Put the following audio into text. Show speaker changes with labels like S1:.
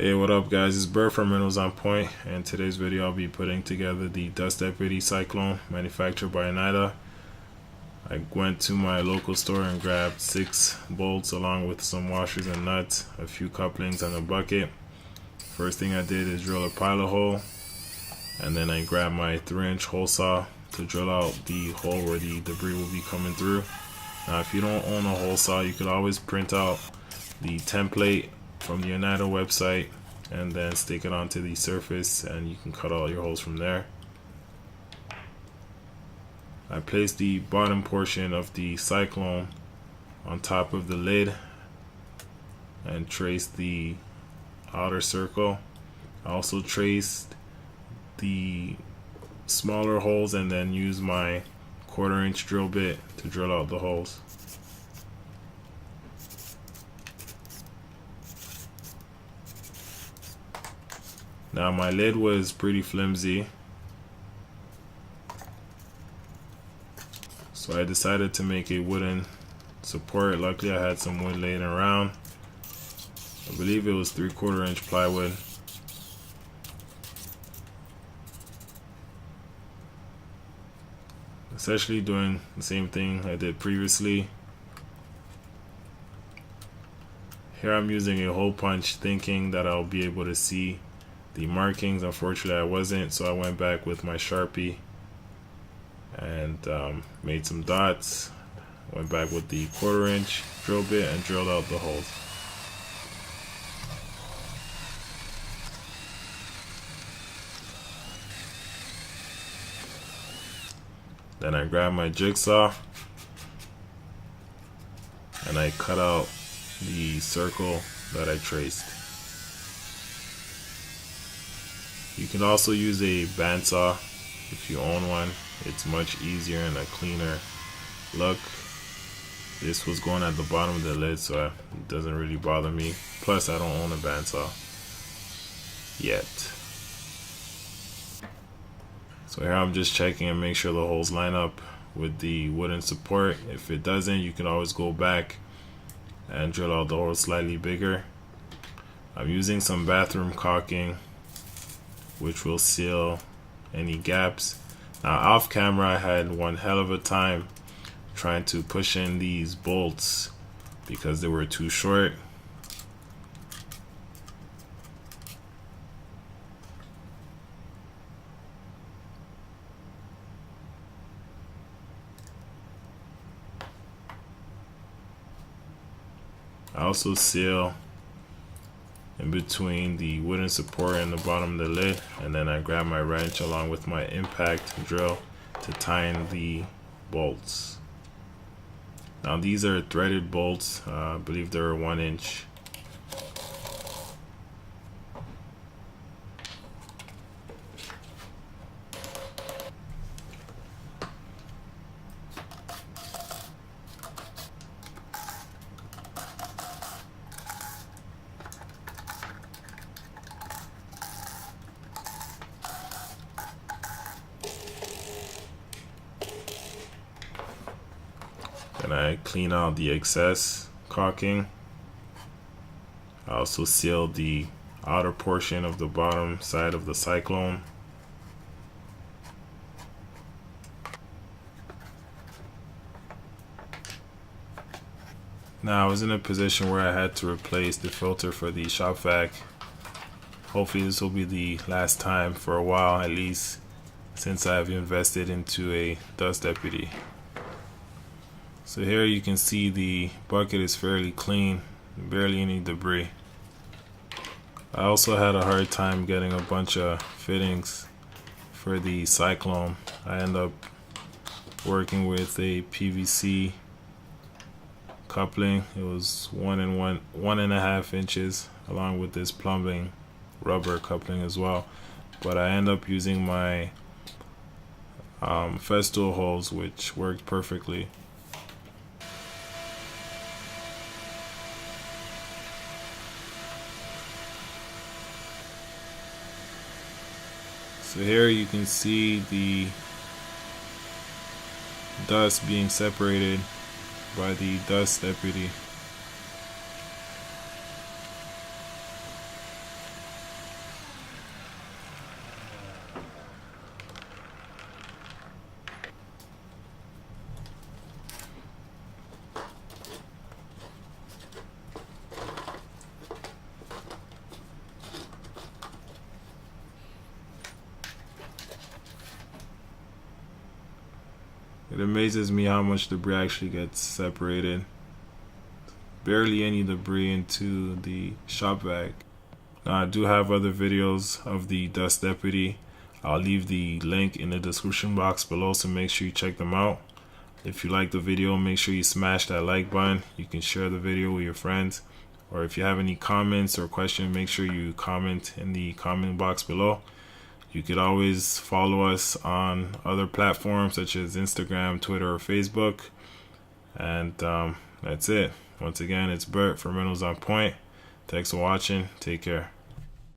S1: Hey, what up guys, it's Bert from Renos on Point, and in today's video I'll be putting together the Dust Deputy Cyclone manufactured by NIDA. I went to my local store and grabbed 6 bolts along with some washers and nuts, a few couplings and a bucket. First thing I did is drill a pilot hole, and then I grabbed my 3-inch hole saw to drill out the hole where the debris will be coming through. Now if you don't own a hole saw, you could always print out the template from the NIDA website and then stick it onto the surface and you can cut all your holes from there. I placed the bottom portion of the Cyclone on top of the lid and traced the outer circle. I also traced the smaller holes and then used my 1/4-inch drill bit to drill out the holes. Now my lid was pretty flimsy, so I decided to make a wooden support. Luckily I had some wood laying around. I believe it was 3/4-inch plywood. Essentially doing the same thing I did previously. Here I'm using a hole punch thinking that I'll be able to see the markings. Unfortunately I wasn't, so I went back with my Sharpie and made some dots. Went back with the 1/4-inch drill bit and drilled out the holes. Then I grabbed my jigsaw and I cut out the circle that I traced. You can also use a bandsaw if you own one. It's much easier and a cleaner look. This was going at the bottom of the lid, so it doesn't really bother me. Plus I don't own a bandsaw yet. So here I'm just checking and make sure the holes line up with the wooden support. If it doesn't, you can always go back and drill out the hole slightly bigger. I'm using some bathroom caulking which will seal any gaps. Now off camera I had one hell of a time trying to push in these bolts because they were too short. I also seal in between the wooden support and the bottom of the lid, and then I grab my wrench along with my impact drill to tighten the bolts. Now these are threaded bolts. I believe they're 1 inch. And I clean out the excess caulking. I also seal the outer portion of the bottom side of the Cyclone. Now I was in a position where I had to replace the filter for the shop vac. Hopefully this will be the last time for a while, at least since I've invested into a Dust Deputy. So here you can see the bucket is fairly clean, barely any debris. I also had a hard time getting a bunch of fittings for the Cyclone. I ended up working with a PVC coupling. It was 1.5 inches along with this plumbing rubber coupling as well. But I ended up using my Festool holes, which worked perfectly. So here you can see the dust being separated by the Dust Deputy. It amazes me how much debris actually gets separated. Barely any debris into the shop vac. Now I do have other videos of the Dust Deputy. I'll leave the link in the description box below, so make sure you check them out. If you like the video, make sure you smash that like button. You can share the video with your friends. Or if you have any comments or questions, make sure you comment in the comment box below. You could always follow us on other platforms such as Instagram, Twitter, or Facebook. And that's it. Once again, it's Bert from Renos on Point. Thanks for watching. Take care.